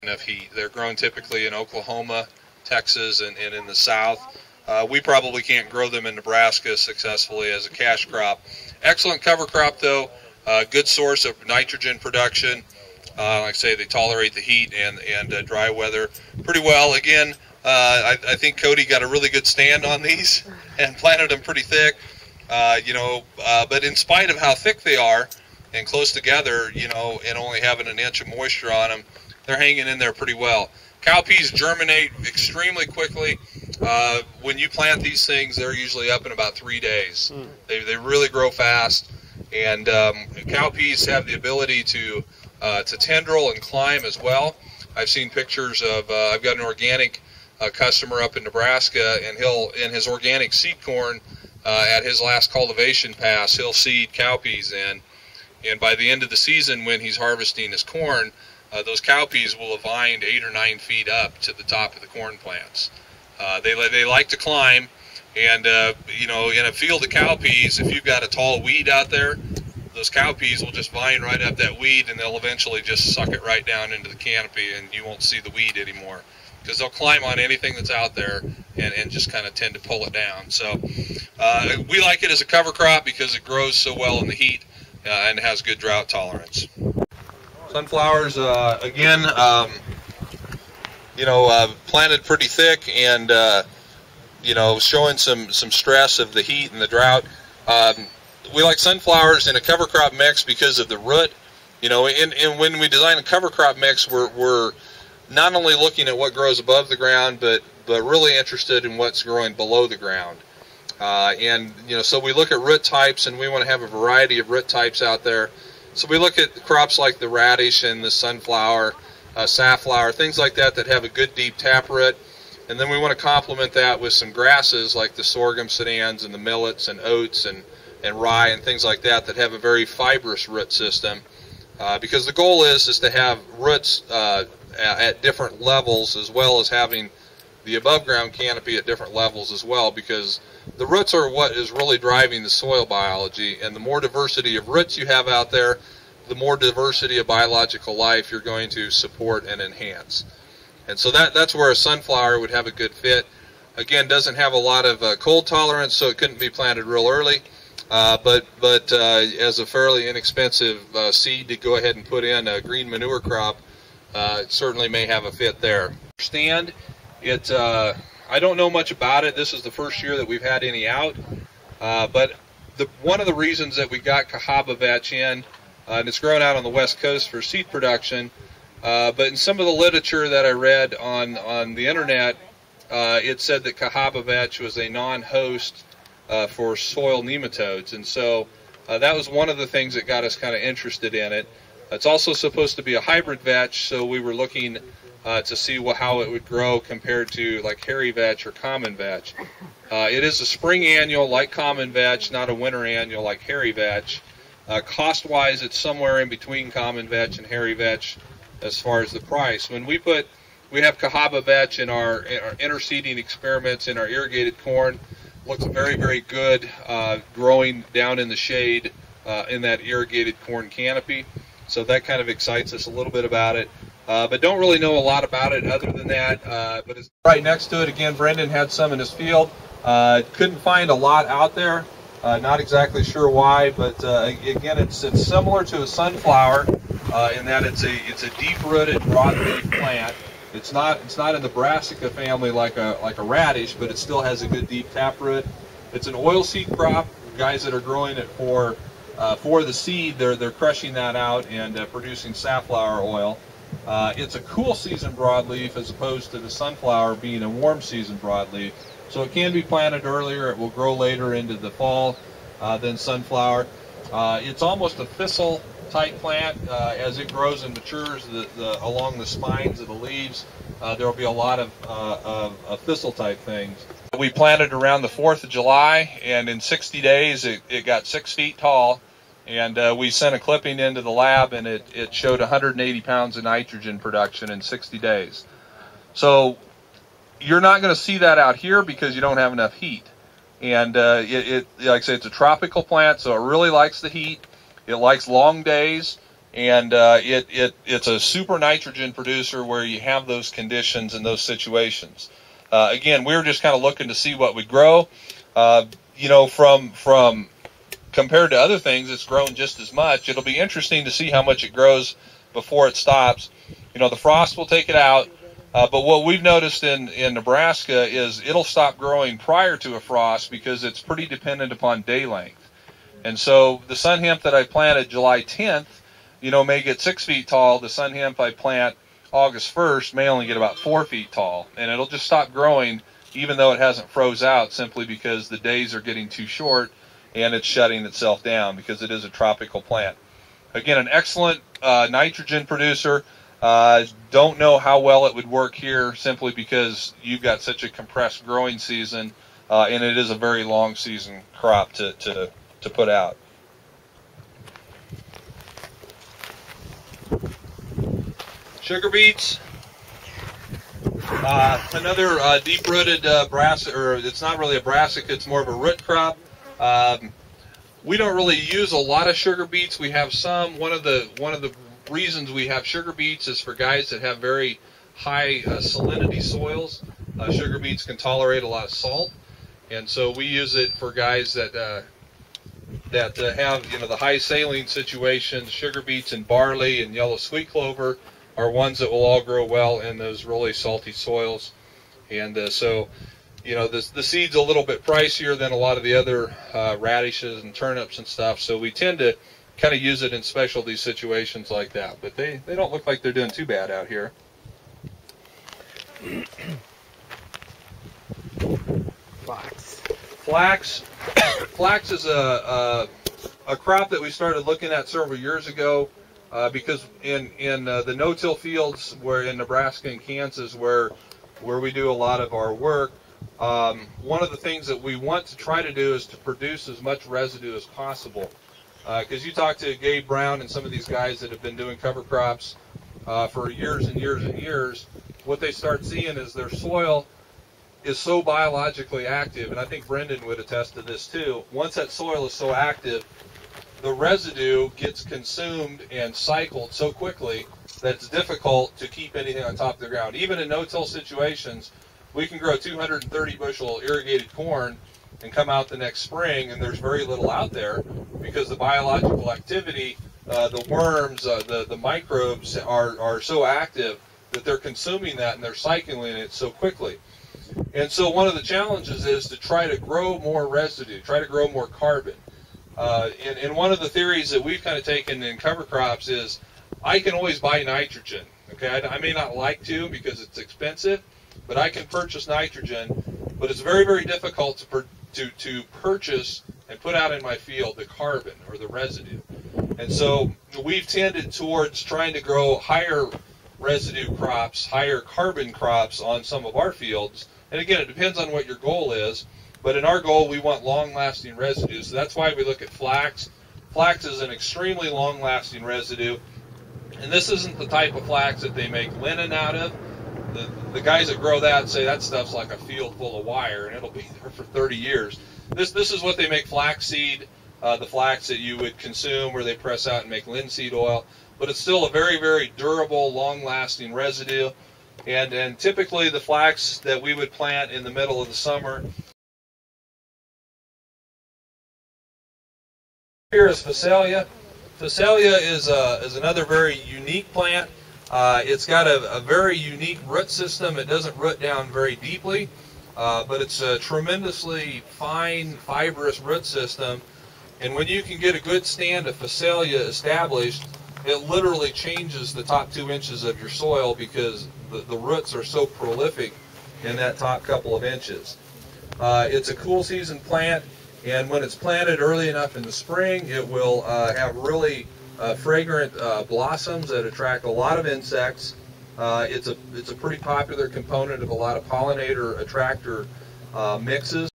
enough heat. They're grown typically in Oklahoma, Texas, and in the South. We probably can't grow them in Nebraska successfully as a cash crop. Excellent cover crop though, good source of nitrogen production. Like I say, they tolerate the heat and dry weather pretty well. Again, I think Cody got a really good stand on these and planted them pretty thick. But in spite of how thick they are and close together, and only having an inch of moisture on them, they're hanging in there pretty well. Cowpeas germinate extremely quickly. When you plant these things, they're usually up in about 3 days. They really grow fast, and cowpeas have the ability to tendril and climb as well. I've seen pictures of, I've got an organic customer up in Nebraska, and he'll, in his organic seed corn, at his last cultivation pass, he'll seed cowpeas in, and by the end of the season when he's harvesting his corn, those cowpeas will have vined 8 or 9 feet up to the top of the corn plants. They like to climb, and in a field of cowpeas, if you've got a tall weed out there, those cowpeas will just vine right up that weed, and they'll eventually just suck it right down into the canopy, and you won't see the weed anymore, because they'll climb on anything that's out there and just kind of tend to pull it down. So we like it as a cover crop because it grows so well in the heat and has good drought tolerance. Sunflowers, again, planted pretty thick and, showing some stress of the heat and the drought. We like sunflowers in a cover crop mix because of the root. And when we design a cover crop mix, we're not only looking at what grows above the ground, but really interested in what's growing below the ground. So we look at root types, and we want to have a variety of root types out there. So we look at crops like the radish and the sunflower, safflower, things like that have a good deep taproot. And then we want to complement that with some grasses like the sorghum sedans and the millets and oats and rye and things like that have a very fibrous root system. Because the goal is to have roots at different levels, as well as having the above ground canopy at different levels as well, because the roots are what is really driving the soil biology, and the more diversity of roots you have out there, the more diversity of biological life you're going to support and enhance. And so that's where a sunflower would have a good fit. Again, doesn't have a lot of cold tolerance, so it couldn't be planted real early, but as a fairly inexpensive seed to go ahead and put in a green manure crop, it certainly may have a fit there. Stand, I don't know much about it. This is the first year that we've had any out, but one of the reasons that we got CAHABA VETCH in, and it's grown out on the West Coast for seed production, but in some of the literature that I read on the internet, it said that CAHABA VETCH was a non-host for soil nematodes, and so that was one of the things that got us kind of interested in it. It's also supposed to be a hybrid vetch, so we were looking to see how it would grow compared to like hairy vetch or common vetch. It is a spring annual like common vetch, not a winter annual like hairy vetch. Cost-wise, it's somewhere in between common vetch and hairy vetch as far as the price. When we have CAHABA VETCH in our interseeding experiments in our irrigated corn. Looks very, very good growing down in the shade in that irrigated corn canopy. So that kind of excites us a little bit about it. But don't really know a lot about it other than that. But it's right next to it. Again, Brendan had some in his field. Couldn't find a lot out there. Not exactly sure why, but again, it's similar to a sunflower in that it's a deep-rooted, broad-leaf plant. It's not in the brassica family like a radish, but it still has a good deep taproot. It's an oilseed crop. Guys that are growing it for the seed, they're crushing that out and producing safflower oil. It's a cool season broadleaf as opposed to the sunflower being a warm season broadleaf. So it can be planted earlier. It will grow later into the fall than sunflower. It's almost a thistle type plant. As it grows and matures along the spines of the leaves, there will be a lot of thistle type things. We planted around the 4th of July, and in 60 days it got 6 feet tall, and we sent a clipping into the lab, and it showed 180 pounds of nitrogen production in 60 days. So you're not going to see that out here because you don't have enough heat. And like I say, it's a tropical plant, so it really likes the heat. It likes long days. And it's a super nitrogen producer where you have those conditions and those situations. Again, we were just kind of looking to see what would grow. You know, from compared to other things, it's grown just as much. It'll be interesting to see how much it grows before it stops. You know, the frost will take it out. But what we've noticed in Nebraska is it'll stop growing prior to a frost because it's pretty dependent upon day length. And so the sun hemp that I planted July 10th, you know, may get 6 feet tall. The sun hemp I plant August 1st may only get about 4 feet tall. And it'll just stop growing even though it hasn't froze out, simply because the days are getting too short and it's shutting itself down because it is a tropical plant. Again, an excellent nitrogen producer. Don't know how well it would work here simply because you've got such a compressed growing season, and it is a very long season crop to put out. Sugar beets, another deep-rooted brassica, or it's not really a brassica, it's more of a root crop. We don't really use a lot of sugar beets. We have some. One of the reasons we have sugar beets is for guys that have very high salinity soils. Sugar beets can tolerate a lot of salt, and so we use it for guys that have, you know, the high saline situations. Sugar beets and barley and yellow sweet clover are ones that will all grow well in those really salty soils. And so, you know, the seed's a little bit pricier than a lot of the other radishes and turnips and stuff, so we tend to kind of use it in specialty situations like that. But they don't look like they're doing too bad out here. Flax is a crop that we started looking at several years ago because in the no-till fields where in Nebraska and Kansas where we do a lot of our work, one of the things that we want to try to do is to produce as much residue as possible. Because you talk to Gabe Brown and some of these guys that have been doing cover crops for years and years and years, what they start seeing is their soil is so biologically active, and I think Brendan would attest to this too. Once that soil is so active, the residue gets consumed and cycled so quickly that it's difficult to keep anything on top of the ground. Even in no-till situations, we can grow 230 bushel irrigated corn and come out the next spring, and there's very little out there because the biological activity, the worms, the microbes are so active that they're consuming that and they're cycling it so quickly. And so one of the challenges is to try to grow more residue, try to grow more carbon. And one of the theories that we've kind of taken in cover crops is I can always buy nitrogen. Okay, I may not like to because it's expensive, but I can purchase nitrogen. But it's very, very difficult to purchase and put out in my field the carbon or the residue. And so we've tended towards trying to grow higher residue crops, higher carbon crops on some of our fields. And again, it depends on what your goal is. But in our goal, we want long-lasting residue. So that's why we look at flax. Flax is an extremely long-lasting residue. And this isn't the type of flax that they make linen out of. The guys that grow that say that stuff's like a field full of wire, and it'll be there for 30 years. This is what they make flaxseed, the flax that you would consume, where they press out and make linseed oil. But it's still a very, very durable, long-lasting residue. And typically the flax that we would plant in the middle of the summer. Here is Phacelia. Phacelia is another very unique plant. It's got a very unique root system. It doesn't root down very deeply, but it's a tremendously fine, fibrous root system. And when you can get a good stand of Phacelia established, it literally changes the top 2 inches of your soil because the roots are so prolific in that top couple of inches. It's a cool season plant, and when it's planted early enough in the spring, it will have really fragrant blossoms that attract a lot of insects. It's a pretty popular component of a lot of pollinator attractor mixes.